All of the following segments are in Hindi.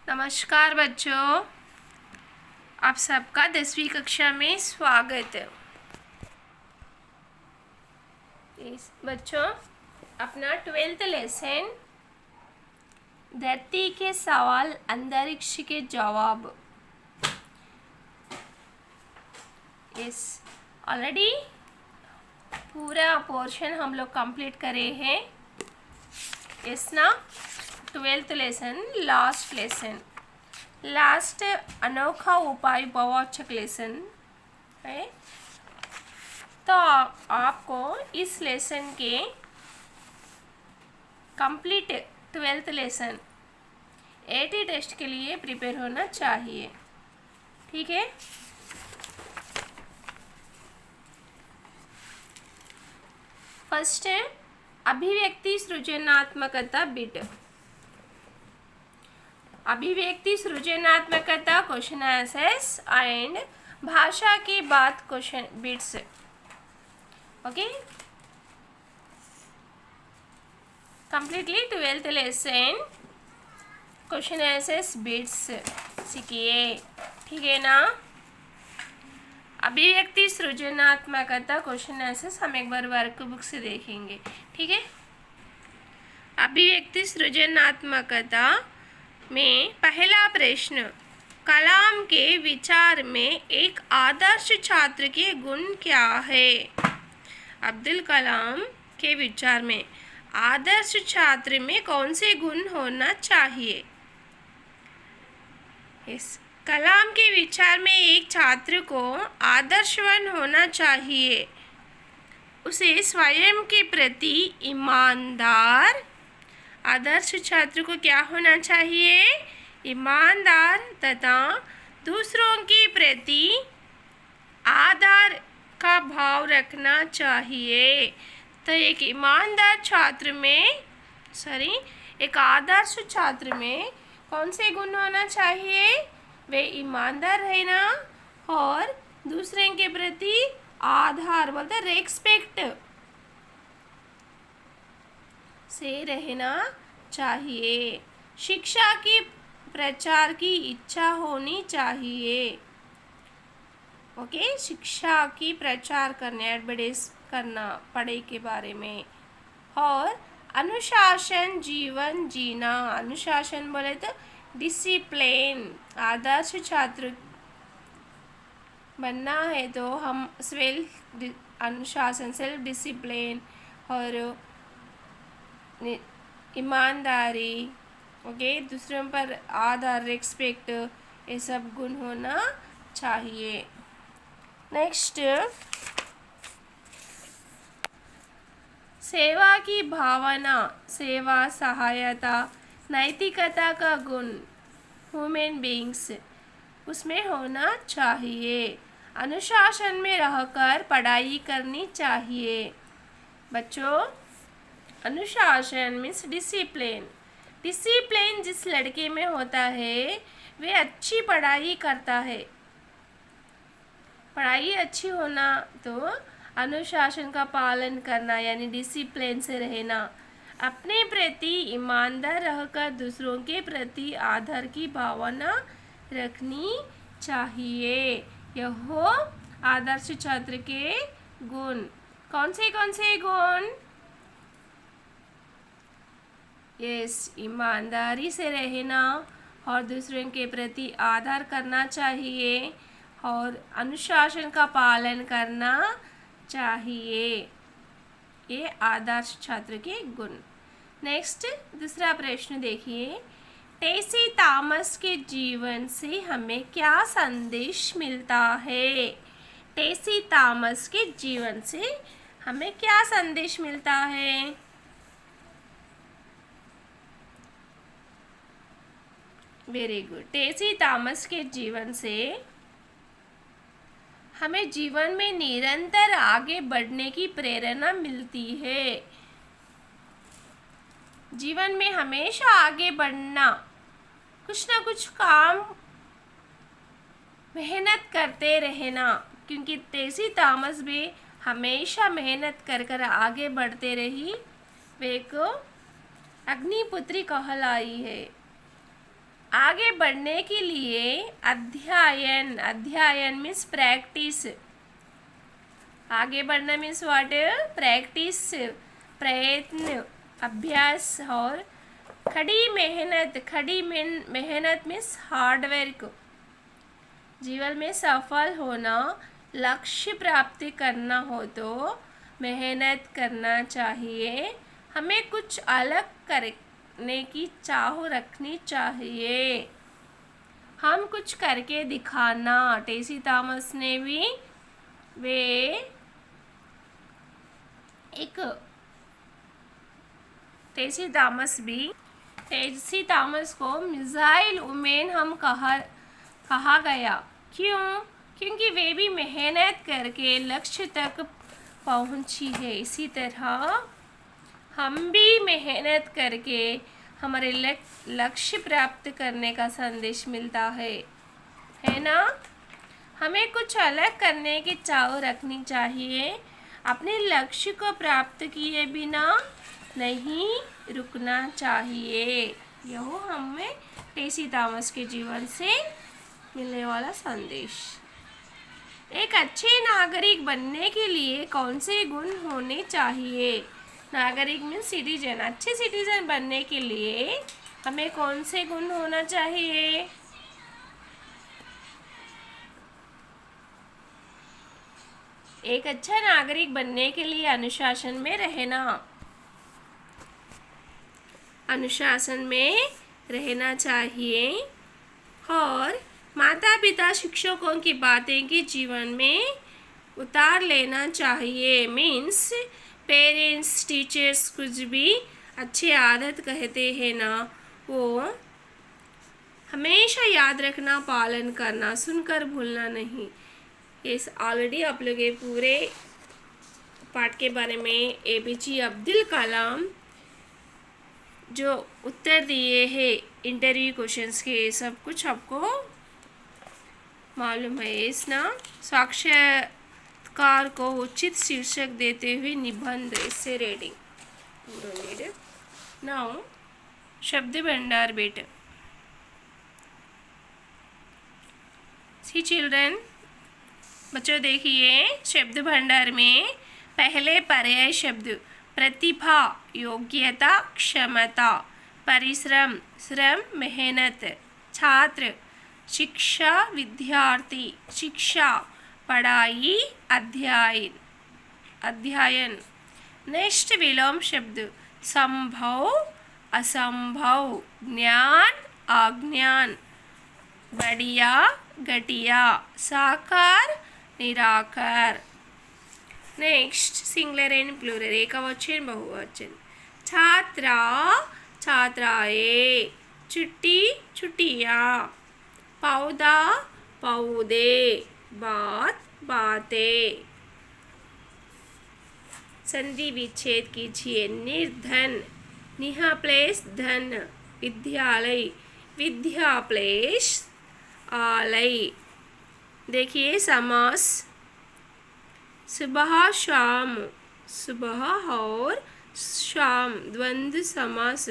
नमस्कार बच्चों, आप सबका 10वीं कक्षा में स्वागत है। बच्चों, अपना 12th लेसन धरती के सवाल अंतरिक्ष के जवाब ऑलरेडी पूरा पोर्शन हम लोग कंप्लीट करे हैं। ना 12th लेसन लास्ट अनोखा उपाय बहुवाचक लेसन है। तो आपको इस लेसन के complete 12th lesson AT test के लिए प्रिपेयर होना चाहिए, ठीक है। फर्स्ट है अभिव्यक्ति सृजनात्मकता बिट। अभिव्यक्ति सृजनात्मकता क्वेश्चन आंसर्स एंड भाषा की बात question bits, okay. Completely 12th lesson question answers bits सीखिए, ठीक है ना। अभिव्यक्ति सृजनात्मकता क्वेश्चन आंसर्स हम एक बार वर्क बुक से देखेंगे, ठीक है। अभिव्यक्ति सृजनात्मकता में पहला प्रश्न, कलाम के विचार में एक आदर्श छात्र के गुण क्या है। अब्दुल कलाम के विचार में आदर्श छात्र में कौन से गुण होना चाहिए। कलाम के विचार में एक छात्र को आदर्शवान होना चाहिए, उसे स्वयं के प्रति ईमानदार। आदर्श छात्र को क्या होना चाहिए, ईमानदार तथा दूसरों के प्रति आदर का भाव रखना चाहिए। तो एक ईमानदार छात्र में एक आदर्श छात्र में कौन से गुण होना चाहिए, वे ईमानदार रहना और दूसरे के प्रति आदर बोलते रेस्पेक्ट से रहना चाहिए। शिक्षा की प्रचार की इच्छा होनी चाहिए, ओके। शिक्षा की प्रचार करने एडवर्टाइज करना पढ़ाई के बारे में। और अनुशासन जीवन जीना, अनुशासन बोले तो डिसिप्लिन। आदर्श छात्र बनना है तो हम अनुशासन सेल्फ डिसिप्लिन और ईमानदारी, ओके, दूसरों पर आदर रेस्पेक्ट, ये सब गुण होना चाहिए। नेक्स्ट, सेवा की भावना, सेवा सहायता नैतिकता का गुण ह्यूमन बीइंग्स उसमें होना चाहिए। अनुशासन में रहकर पढ़ाई करनी चाहिए। बच्चों, अनुशासन मीन्स डिसिप्लिन। डिसिप्लिन जिस लड़के में होता है वे अच्छी पढ़ाई करता है। पढ़ाई अच्छी होना तो अनुशासन का पालन करना यानी डिसिप्लिन से रहना, अपने प्रति ईमानदार रहकर दूसरों के प्रति आदर की भावना रखनी चाहिए। यह हो आदर्श छात्र के गुण। कौन से गुण, ईमानदारी से रहना और दूसरों के प्रति आदर करना चाहिए और अनुशासन का पालन करना चाहिए। ये आदर्श छात्र के गुण। नेक्स्ट, दूसरा प्रश्न देखिए, टेसी थॉमस के जीवन से हमें क्या संदेश मिलता है। टेसी थॉमस के जीवन से हमें क्या संदेश मिलता है। Very good. टेसी थॉमस के जीवन से हमें जीवन में निरंतर आगे बढ़ने की प्रेरणा मिलती है। जीवन में हमेशा आगे बढ़ना, कुछ ना कुछ काम मेहनत करते रहना, क्योंकि टेसी थॉमस भी हमेशा मेहनत कर आगे बढ़ते रही, वे को अग्निपुत्री कहलाई है। आगे बढ़ने के लिए अध्ययन, अध्ययन मीन्स प्रैक्टिस, आगे बढ़ना मीन्स व्हाट, प्रैक्टिस, प्रयत्न, अभ्यास। और खड़ी मेहनत, खड़ी मेहनत मीन्स हार्ड वर्क। जीवन में सफल होना, लक्ष्य प्राप्त करना हो तो मेहनत करना चाहिए, हमें कुछ अलग करने की चाह रखनी चाहिए, हम कुछ करके दिखाना। टेसी थॉमस ने भी वे एक टेसी थॉमस को मिसाइल वुमेन हम कहा गया। क्यों? क्योंकि वे भी मेहनत करके लक्ष्य तक पहुंची है। इसी तरह हम भी मेहनत करके हमारे लक्ष्य प्राप्त करने का संदेश मिलता है ना। हमें कुछ अलग करने की चाह रखनी चाहिए, अपने लक्ष्य को प्राप्त किए बिना नहीं रुकना चाहिए। यह हमें टेसी थॉमस के जीवन से मिलने वाला संदेश। एक अच्छे नागरिक बनने के लिए कौन से गुण होने चाहिए? नागरिक मीन्स सिटीजन। अच्छे सिटीजन बनने के लिए हमें कौन से गुण होना चाहिए? एक अच्छा नागरिक बनने के लिए अनुशासन में रहना, अनुशासन में रहना चाहिए और माता पिता शिक्षकों की बातें की जीवन में उतार लेना चाहिए। मीन्स पेरेंट्स टीचर्स कुछ भी अच्छे आदत कहते हैं ना, वो हमेशा याद रखना, पालन करना, सुनकर भूलना नहीं। इस ऑलरेडी आप लोग ये पूरे पाठ के बारे में APJ अब्दुल कलाम जो उत्तर दिए हैं इंटरव्यू क्वेश्चंस के, सब कुछ आपको मालूम है। इस ना साक्षात्कार को उचित शीर्षक देते हुए निबंध, इससे रीडिंग नाउ शब्द भंडार बेटा। सी चिल्ड्रन, बच्चों देखिए शब्द भंडार में पहले पर्याय शब्द प्रतिभा, योग्यता, क्षमता, परिश्रम, श्रम, मेहनत, छात्र, शिक्षा, विद्यार्थी, शिक्षा, पढ़ाई, अध्ययन। नेक्स्ट विलोम शब्द संभव, असंभव, ज्ञान, अज्ञान, बढ़िया, घटिया, साकार, निराकार। नेक्स्ट सिंगुलर एंड प्लूरल, एकवचन, बहुवचन। छात्रा, छात्राएं, छुट्टी, छुट्टियाँ, पौधा, पौधे, बात, बातें। संधि विच्छेद कीजिए। निर्धन, निहा प्लेस धन, विद्यालय, विद्या प्लेस आलय। देखिए समास सुबह शाम, सुबह और शाम द्वंद्व समास।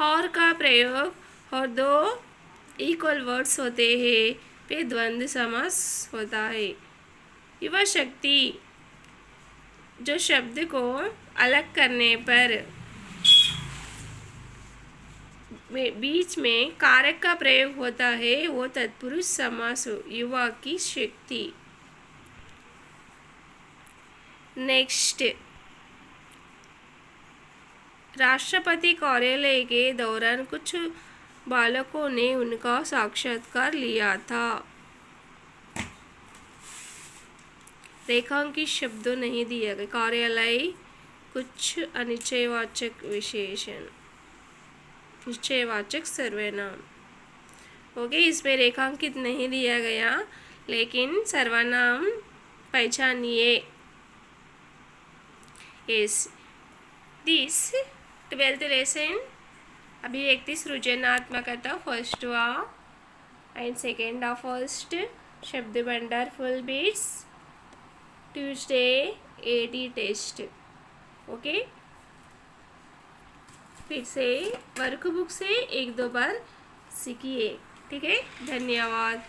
और का प्रयोग और दो इक्वल वर्ड्स होते हैं पे द्वंद्व समास होता है। युवा शक्ति, जो शब्द को अलग करने पर बीच में कारक का प्रयोग होता है वो तत्पुरुष समास हो। युवा की शक्ति। नेक्स्ट, राष्ट्रपति कार्यालय के दौरान कुछ बालकों ने उनका साक्षात्कार लिया था। रेखांकित शब्दों नहीं दिया गया। कार्यालय कुछ अनिश्चयवाचक विशेषण, निश्चयवाचक सर्वनाम। ओके, इसमें रेखांकित नहीं दिया गया लेकिन सर्वनाम पहचानिए। इस दिस 12th लेसन अभिव्यक्ति सृजनात्मकता फर्स्ट हुआ एंड सेकेंड ऑफ फर्स्ट शब्द भंडार full beats Tuesday AT test. Okay, फिर से वर्कबुक से एक दो बार सीखिए। ठीक है, धन्यवाद।